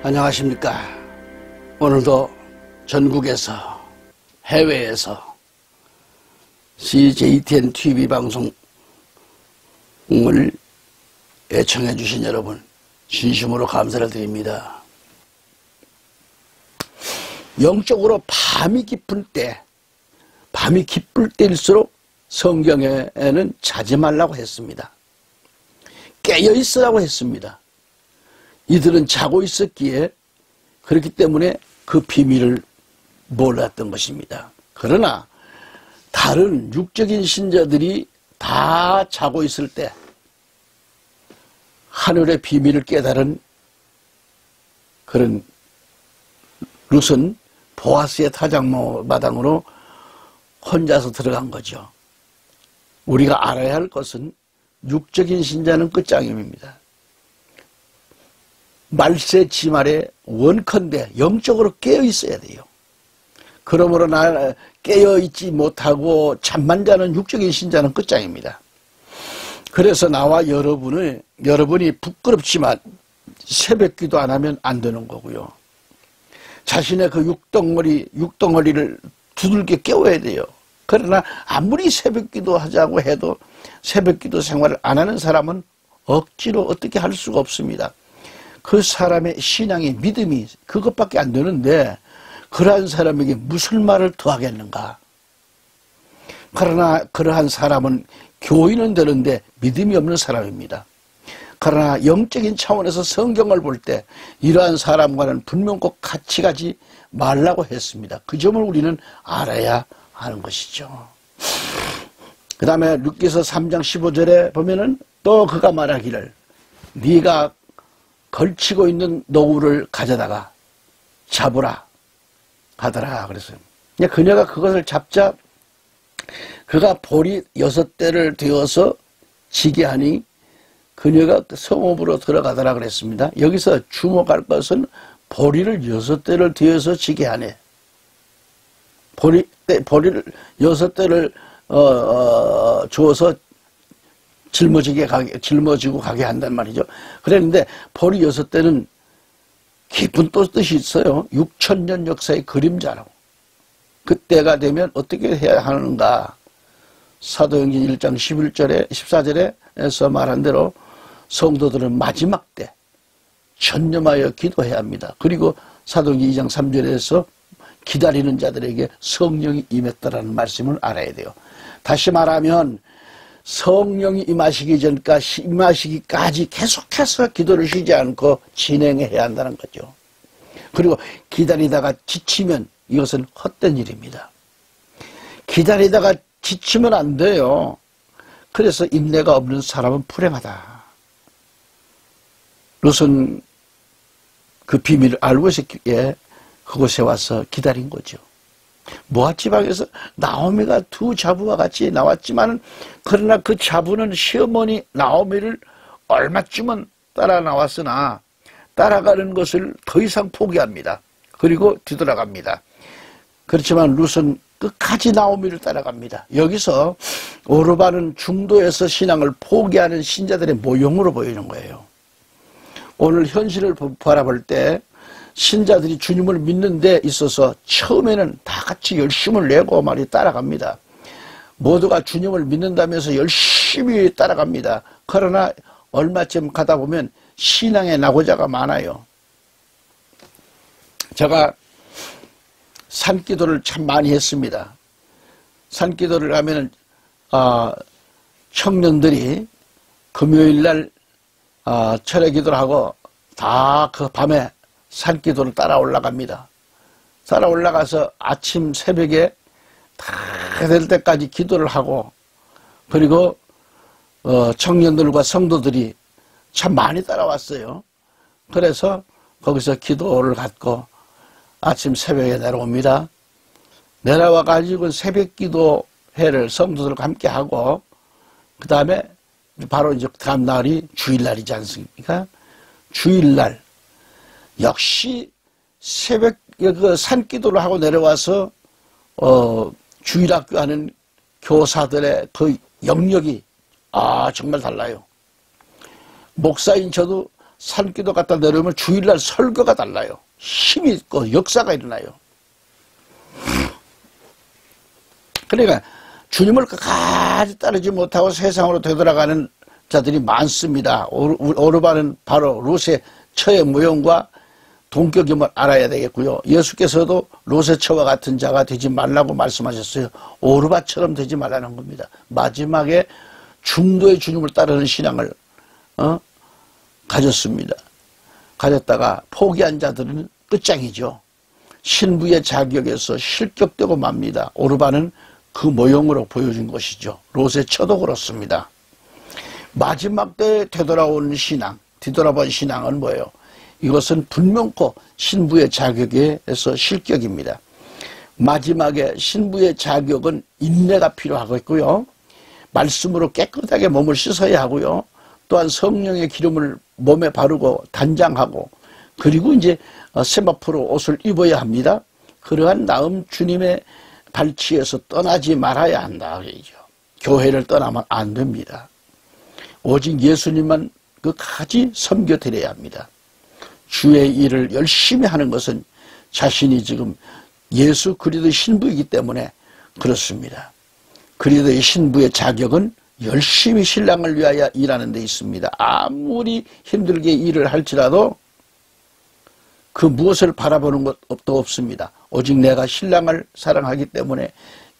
안녕하십니까. 오늘도 전국에서 해외에서 CJTN TV 방송을 애청해 주신 여러분 진심으로 감사를 드립니다. 영적으로 밤이 깊을 때일수록 성경에는 자지 말라고 했습니다. 깨어 있으라고 했습니다. 이들은 자고 있었기에 그렇기 때문에 그 비밀을 몰랐던 것입니다. 그러나 다른 육적인 신자들이 다 자고 있을 때 하늘의 비밀을 깨달은 그런 룻은 보아스의 타작마당으로 혼자서 들어간 거죠. 우리가 알아야 할 것은 육적인 신자는 끝장입니다. 말세지말에 원컨대 영적으로 깨어 있어야 돼요. 그러므로 깨어 있지 못하고 잠만 자는 육적인 신자는 끝장입니다. 그래서 나와 여러분이 부끄럽지만 새벽기도 안 하면 안 되는 거고요. 자신의 그 육덩어리를 두들겨 깨워야 돼요. 그러나 아무리 새벽기도 하자고 해도 새벽기도 생활을 안 하는 사람은 억지로 어떻게 할 수가 없습니다. 그 사람의 신앙의 믿음이 그것밖에 안 되는데 그러한 사람에게 무슨 말을 더 하겠는가. 그러나 그러한 사람은 교인은 되는데 믿음이 없는 사람입니다. 그러나 영적인 차원에서 성경을 볼 때 이러한 사람과는 분명 꼭 같이 가지 말라고 했습니다. 그 점을 우리는 알아야 하는 것이죠. 그 다음에 룻기서 3장 15절에 보면은 또 그가 말하기를 네가 걸치고 있는 노울을 가져다가 잡으라 하더라 그랬어요. 그녀가 그것을 잡자 그가 보리 6대를 되어서 지게 하니 그녀가 성읍으로 들어가더라 그랬습니다. 여기서 주목할 것은 보리를 6대를 되어서 지게 하네. 보리를 6대를 주어서 짊어지고 가게 한단 말이죠. 그랬는데 보리 6대는 깊은 또 뜻이 있어요. 6000년 역사의 그림자라고. 그때가 되면 어떻게 해야 하는가. 사도행전 1장 14절에서 말한 대로 성도들은 마지막 때 전념하여 기도해야 합니다. 그리고 사도행전 2장 3절에서 기다리는 자들에게 성령이 임했다라는 말씀을 알아야 돼요. 다시 말하면 성령이 임하시기까지 계속해서 기도를 쉬지 않고 진행해야 한다는 거죠. 그리고 기다리다가 지치면 이것은 헛된 일입니다. 기다리다가 지치면 안 돼요. 그래서 인내가 없는 사람은 불행하다. 룻은 그 비밀을 알고 있었기에 그곳에 와서 기다린 거죠. 모압 지방에서 나오미가 두 자부와 같이 나왔지만 그러나 그 자부는 시어머니 나오미를 얼마쯤은 따라 나왔으나 따라가는 것을 더 이상 포기합니다. 그리고 뒤돌아갑니다. 그렇지만 룻은 끝까지 나오미를 따라갑니다. 여기서 오르바는 중도에서 신앙을 포기하는 신자들의 모형으로 보이는 거예요. 오늘 현실을 바라볼 때 신자들이 주님을 믿는 데 있어서 처음에는 다 같이 열심을 내고 말이 따라갑니다. 모두가 주님을 믿는다면서 열심히 따라갑니다. 그러나 얼마쯤 가다 보면 신앙의 낙오자가 많아요. 제가 산기도를 참 많이 했습니다. 산기도를 하면은 청년들이 금요일날 철회 기도를 하고 다 그 밤에 산기도를 따라 올라갑니다. 따라 올라가서 아침 새벽에 다 될 때까지 기도를 하고 그리고 청년들과 성도들이 참 많이 따라왔어요. 그래서 거기서 기도를 갖고 아침 새벽에 내려옵니다. 내려와 가지고 새벽 기도회를 성도들과 함께 하고 그 다음에 바로 이제 다음 날이 주일날이지 않습니까? 주일날 역시 새벽 그 산기도를 하고 내려와서 주일학교 하는 교사들의 그 영역이 정말 달라요. 목사인 저도 산기도 갖다 내려오면 주일날 설교가 달라요. 힘이 있고 역사가 일어나요. 그러니까 주님을 끝까지 따르지 못하고 세상으로 되돌아가는 자들이 많습니다. 오르반은 바로 롯의 처의 모형과 동격임을 알아야 되겠고요. 예수께서도 롯의 처와 같은 자가 되지 말라고 말씀하셨어요. 오르바처럼 되지 말라는 겁니다. 마지막에 중도의 주님을 따르는 신앙을 가졌습니다. 가졌다가 포기한 자들은 끝장이죠. 신부의 자격에서 실격되고 맙니다. 오르반은 그 모형으로 보여준 것이죠. 롯의 처도 그렇습니다. 마지막 때 되돌아온 신앙, 뒤돌아본 신앙은 뭐예요? 이것은 분명코 신부의 자격에서 실격입니다. 마지막에 신부의 자격은 인내가 필요하겠고요. 말씀으로 깨끗하게 몸을 씻어야 하고요. 또한 성령의 기름을 몸에 바르고 단장하고 그리고 이제 세마포로 옷을 입어야 합니다. 그러한 다음 주님의 발치에서 떠나지 말아야 한다. 그러죠. 교회를 떠나면 안 됩니다. 오직 예수님만 끝까지 섬겨드려야 합니다. 주의 일을 열심히 하는 것은 자신이 지금 예수 그리스도의 신부이기 때문에 그렇습니다. 그리스도의 신부의 자격은 열심히 신랑을 위하여 일하는 데 있습니다. 아무리 힘들게 일을 할지라도 그 무엇을 바라보는 것도 없습니다. 오직 내가 신랑을 사랑하기 때문에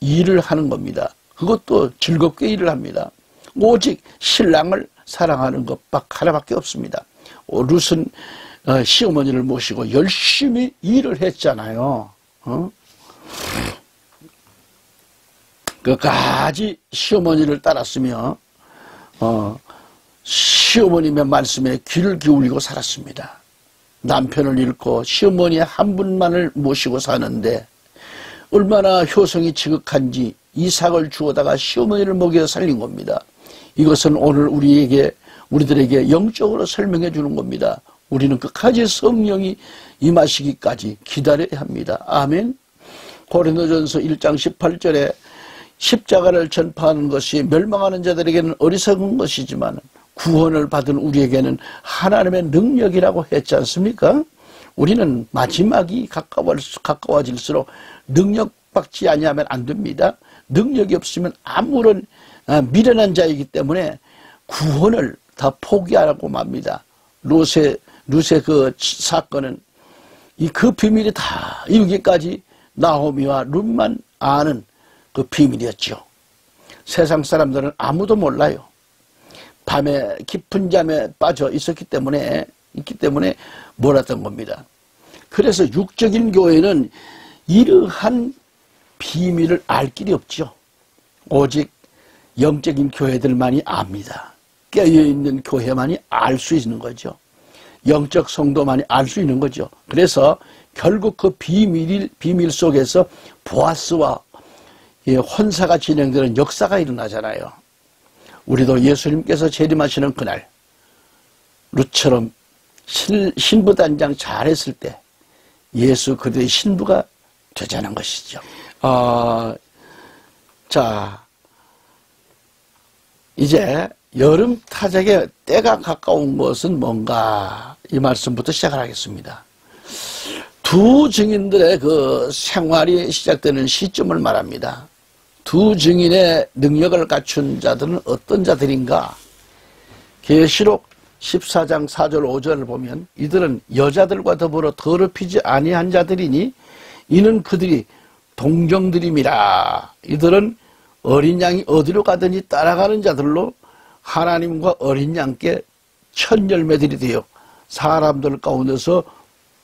일을 하는 겁니다. 그것도 즐겁게 일을 합니다. 오직 신랑을 사랑하는 것밖 하나밖에 없습니다. 룻은 시어머니를 모시고 열심히 일을 했잖아요. 끝까지 시어머니를 따랐으며 시어머님의 말씀에 귀를 기울이고 살았습니다. 남편을 잃고 시어머니 한 분만을 모시고 사는데 얼마나 효성이 지극한지 이삭을 주어다가 시어머니를 먹여 살린 겁니다. 이것은 오늘 우리들에게 영적으로 설명해 주는 겁니다. 우리는 끝까지 성령이 임하시기까지 기다려야 합니다. 아멘. 고린도전서 1장 18절에 십자가를 전파하는 것이 멸망하는 자들에게는 어리석은 것이지만 구원을 받은 우리에게는 하나님의 능력이라고 했지 않습니까? 우리는 마지막이 가까워질수록 능력받지 아니하면 안 됩니다. 능력이 없으면 아무런 미련한 자이기 때문에 구원을 다 포기하라고 맙니다. 롯의 그 사건은 그 비밀이 다 이루기까지 나오미와 룻만 아는 그 비밀이었죠. 세상 사람들은 아무도 몰라요. 밤에 깊은 잠에 빠져 있기 때문에 몰랐던 겁니다. 그래서 육적인 교회는 이러한 비밀을 알 길이 없죠. 오직 영적인 교회들만이 압니다. 깨어있는 교회만이 알 수 있는 거죠. 영적 성도만이 알 수 있는 거죠. 그래서 결국 그 비밀 속에서 보아스와 혼사가 진행되는 역사가 일어나잖아요. 우리도 예수님께서 재림하시는 그날 룻처럼 신부 단장 잘했을 때 예수 그리스도의 신부가 되자는 것이죠. 자, 이제 여름 타작의 때가 가까운 것은 뭔가 이 말씀부터 시작을 하겠습니다. 두 증인들의 그 생활이 시작되는 시점을 말합니다. 두 증인의 능력을 갖춘 자들은 어떤 자들인가? 계시록 14장 4절 5절을 보면 이들은 여자들과 더불어 더럽히지 아니한 자들이니 이는 그들이 동정들임이라. 이들은 어린 양이 어디로 가든지 따라가는 자들로 하나님과 어린 양께 첫 열매들이 되어 사람들 가운데서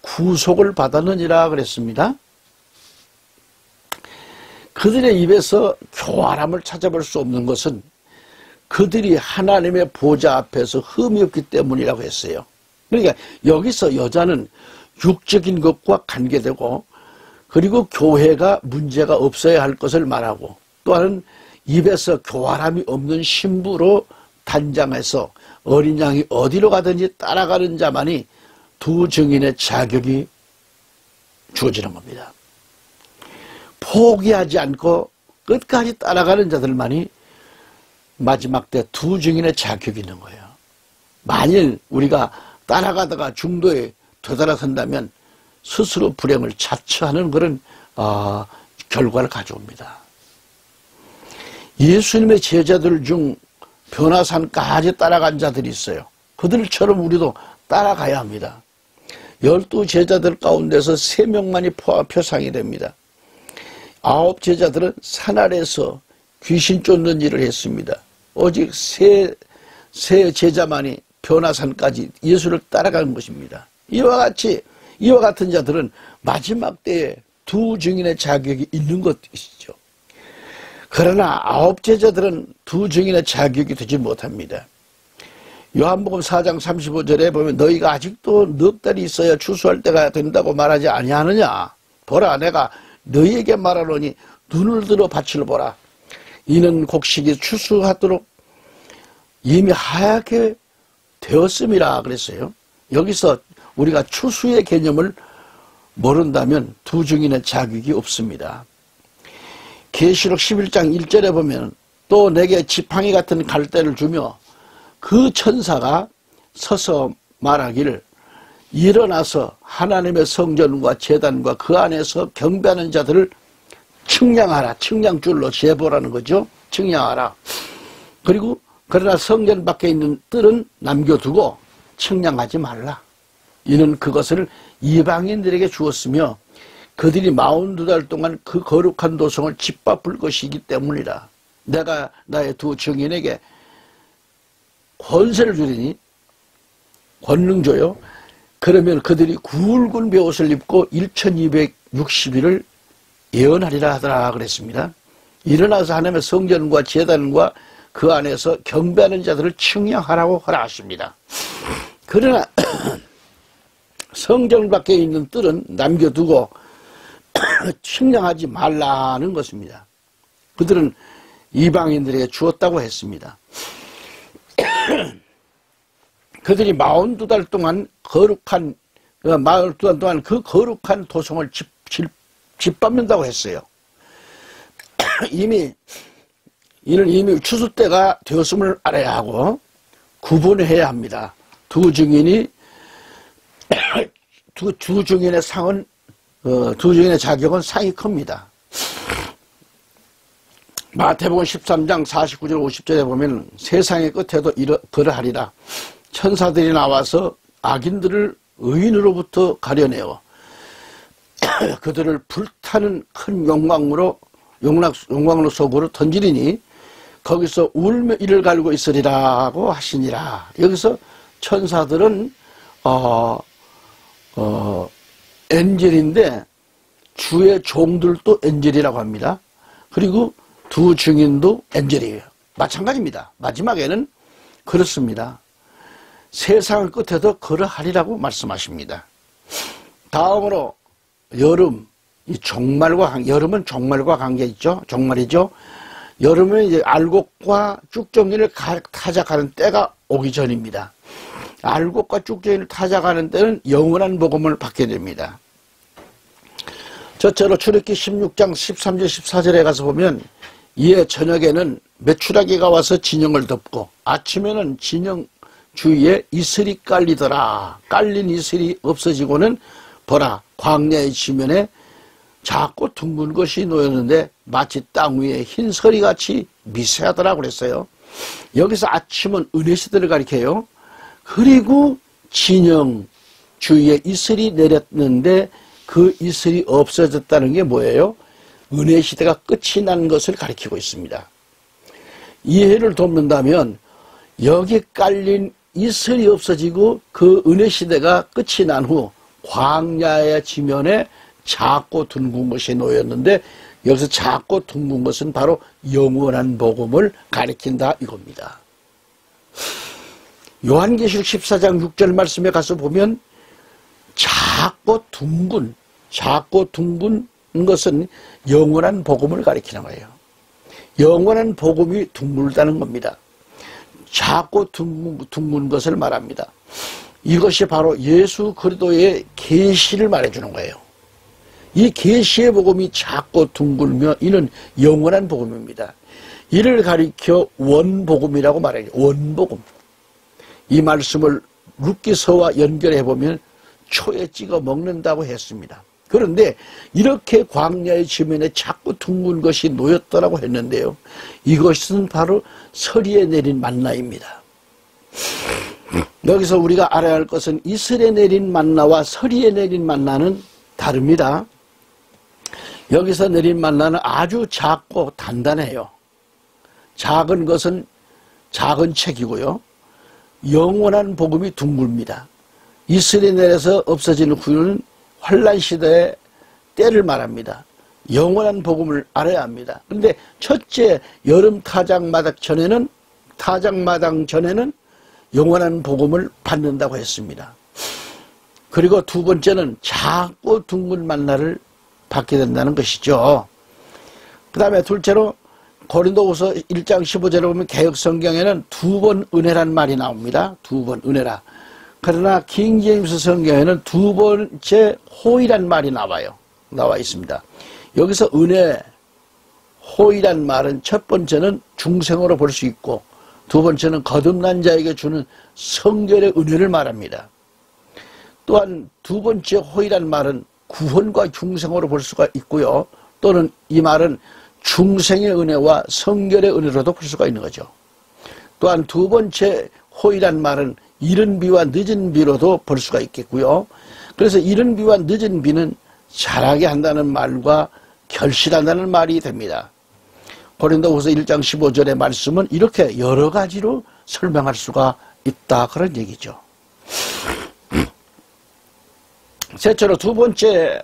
구속을 받았느니라 그랬습니다. 그들의 입에서 교활함을 찾아볼 수 없는 것은 그들이 하나님의 보좌 앞에서 흠이 없기 때문이라고 했어요. 그러니까 여기서 여자는 육적인 것과 관계되고 그리고 교회가 문제가 없어야 할 것을 말하고 또한 입에서 교활함이 없는 신부로 단장해서 어린 양이 어디로 가든지 따라가는 자만이 두 증인의 자격이 주어지는 겁니다. 포기하지 않고 끝까지 따라가는 자들만이 마지막 때 두 증인의 자격이 있는 거예요. 만일 우리가 따라가다가 중도에 되돌아선다면 스스로 불행을 자처하는 그런 결과를 가져옵니다. 예수님의 제자들 중 변화산까지 따라간 자들이 있어요. 그들처럼 우리도 따라가야 합니다. 12 제자들 가운데서 3명만이 표상이 됩니다. 9 제자들은 산 아래서 귀신 쫓는 일을 했습니다. 오직 세 제자만이 변화산까지 예수를 따라간 것입니다. 이와 같은 자들은 마지막 때에 2 증인의 자격이 있는 것이죠. 그러나 9 제자들은 2 증인의 자격이 되지 못합니다. 요한복음 4장 35절에 보면 너희가 아직도 넉 달이 있어야 추수할 때가 된다고 말하지 아니하느냐. 보라, 내가 너희에게 말하노니 눈을 들어 밭을 보라. 이는 곡식이 추수하도록 이미 하얗게 되었음이라 그랬어요. 여기서 우리가 추수의 개념을 모른다면 2 증인의 자격이 없습니다. 계시록 11장 1절에 보면 또 내게 지팡이 같은 갈대를 주며 그 천사가 서서 말하기를 일어나서 하나님의 성전과 제단과 그 안에서 경배하는 자들을 측량하라. 측량줄로 재보라는 거죠. 측량하라. 그리고 그러나 성전 밖에 있는 뜰은 남겨두고 측량하지 말라. 이는 그것을 이방인들에게 주었으며 그들이 42달 동안 그 거룩한 도성을 짓밟을 것이기 때문이라. 내가 나의 2 증인에게 권세를 주리니 권능 줘요. 그러면 그들이 굵은 베옷을 입고 1260일을 예언하리라 하더라 그랬습니다. 일어나서 하나님의 성전과 제단과 그 안에서 경배하는 자들을 측량하라고 허락하십니다. 그러나 성전 밖에 있는 뜰은 남겨두고 측량하지 말라는 것입니다. 그들은 이방인들에게 주었다고 했습니다. 그들이 42달 동안 거룩한 42달 동안 그 거룩한 도성을 짓밟는다고 했어요. 이는 이미 추수 때가 되었음을 알아야 하고 구분해야 합니다. 2 증인이 두 증인의 상은 2 증인의 자격은 상이 큽니다. 마태복음 13장 49절 50절에 보면 세상의 끝에도 그러하리라. 천사들이 나와서 악인들을 의인으로부터 가려내어 그들을 불타는 큰 용광로 속으로 던지리니 거기서 울며 이를 갈고 있으리라고 하시니라. 여기서 천사들은 엔젤인데 주의 종들도 엔젤이라고 합니다. 그리고 2 증인도 엔젤이에요. 마찬가지입니다. 마지막에는 그렇습니다. 세상 끝에도 그러하리라고 말씀하십니다. 다음으로 여름, 여름은 종말과 관계 있죠. 종말이죠. 여름은 이제 알곡과 쭉정이를 타작하는 때가 오기 전입니다. 알곡과 쭉정이를 타작하는 때는 영원한 복음을 받게 됩니다. 저처럼 출애굽기 16장 13절 14절에 가서 보면 이에 저녁에는 메추라기가 와서 진영을 덮고 아침에는 진영 주위에 이슬이 깔리더라. 깔린 이슬이 없어지고는 보라, 광야의 지면에 작고 둥근 것이 놓였는데 마치 땅 위에 흰 서리같이 미세하더라 그랬어요. 여기서 아침은 은혜시대를 가리켜요. 그리고 진영 주위에 이슬이 내렸는데 그 이슬이 없어졌다는 게 뭐예요? 은혜시대가 끝이 난 것을 가리키고 있습니다. 이해를 돕는다면 여기 깔린 이슬이 없어지고 그 은혜시대가 끝이 난 후 광야의 지면에 작고 둥근 것이 놓였는데 여기서 작고 둥근 것은 바로 영원한 복음을 가리킨다 이겁니다. 요한계시록 14장 6절 말씀에 가서 보면 작고 둥근 것은 영원한 복음을 가리키는 거예요. 영원한 복음이 둥글다는 겁니다. 작고 둥근 것을 말합니다. 이것이 바로 예수 그리스도의 계시를 말해주는 거예요. 이 계시의 복음이 작고 둥글며 이는 영원한 복음입니다. 이를 가리켜 원복음이라고 말해요. 원복음. 이 말씀을 룻기서와 연결해 보면 초에 찍어 먹는다고 했습니다. 그런데 이렇게 광야의 지면에 자꾸 둥근 것이 놓였더라고 했는데요. 이것은 바로 서리에 내린 만나입니다. 여기서 우리가 알아야 할 것은 이슬에 내린 만나와 서리에 내린 만나는 다릅니다. 여기서 내린 만나는 아주 작고 단단해요. 작은 것은 작은 책이고요. 영원한 복음이 둥글입니다. 이슬에 내려서 없어지는 후유는 환란 시대의 때를 말합니다. 영원한 복음을 알아야 합니다. 그런데 첫째 여름 타작마당 전에는 영원한 복음을 받는다고 했습니다. 그리고 두 번째는 작고 둥근 만나를 받게 된다는 것이죠. 그 다음에 둘째로 고린도후서 1장 15절에 보면 개역성경에는 두 번 은혜란 말이 나옵니다. 두 번 은혜라. 그러나 킹제임스 성경에는 두 번째 호의란 말이 나와 있습니다. 여기서 은혜, 호의란 말은 첫 번째는 중생으로 볼 수 있고 두 번째는 거듭난 자에게 주는 성결의 은혜를 말합니다. 또한 두 번째 호의란 말은 구원과 중생으로 볼 수가 있고요. 또는 이 말은 중생의 은혜와 성결의 은혜로도 볼 수가 있는 거죠. 또한 두 번째 호의란 말은 이른 비와 늦은 비로도 볼 수가 있겠고요. 그래서 이른 비와 늦은 비는 잘하게 한다는 말과 결실한다는 말이 됩니다. 고린도후서 1장 15절의 말씀은 이렇게 여러 가지로 설명할 수가 있다 그런 얘기죠. 셋째로 두 번째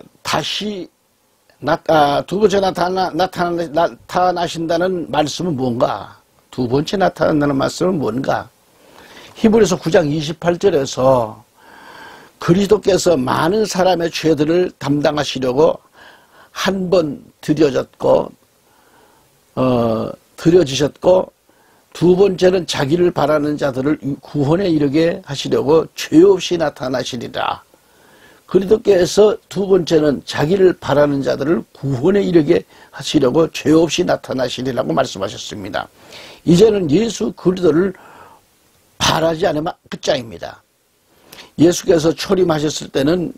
나타나신다는 말씀은 뭔가? 두 번째 나타난다는 말씀은 뭔가? 히브리서 9장 28절에서 그리스도께서 많은 사람의 죄들을 담당하시려고 한 번 드려지셨고 두 번째는 자기를 바라는 자들을 구원에 이르게 하시려고 죄 없이 나타나시리라. 그리스도께서 두 번째는 자기를 바라는 자들을 구원에 이르게 하시려고 죄 없이 나타나시리라고 말씀하셨습니다. 이제는 예수 그리스도를 바라지 않으면 끝장입니다. 예수께서 초림하셨을 때는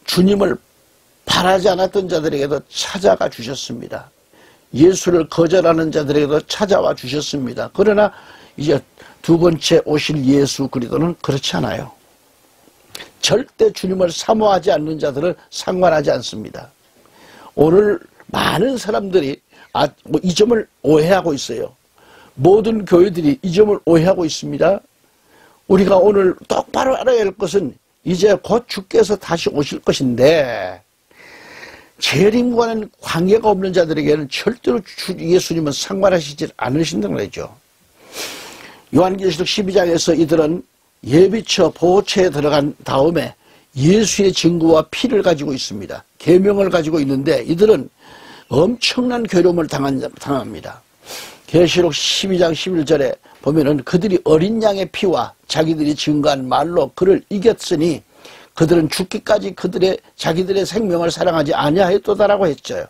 주님을 바라지 않았던 자들에게도 찾아가 주셨습니다. 예수를 거절하는 자들에게도 찾아와 주셨습니다. 그러나 이제 두 번째 오실 예수 그리스도는 그렇지 않아요. 절대 주님을 사모하지 않는 자들은 상관하지 않습니다. 오늘 많은 사람들이 이 점을 오해하고 있어요. 모든 교회들이 이 점을 오해하고 있습니다. 우리가 오늘 똑바로 알아야 할 것은 이제 곧 주께서 다시 오실 것인데 재림과는 관계가 없는 자들에게는 절대로 예수님은 상관하시지 않으신다는 거죠. 요한계시록 12장에서 이들은 예비처 보호처에 들어간 다음에 예수의 증거와 피를 가지고 있습니다. 계명을 가지고 있는데 이들은 엄청난 괴로움을 당합니다. 계시록 12장 11절에 보면은 그들이 어린 양의 피와 자기들이 증거한 말로 그를 이겼으니 그들은 죽기까지 자기들의 생명을 사랑하지 아니하였도다라고 했죠.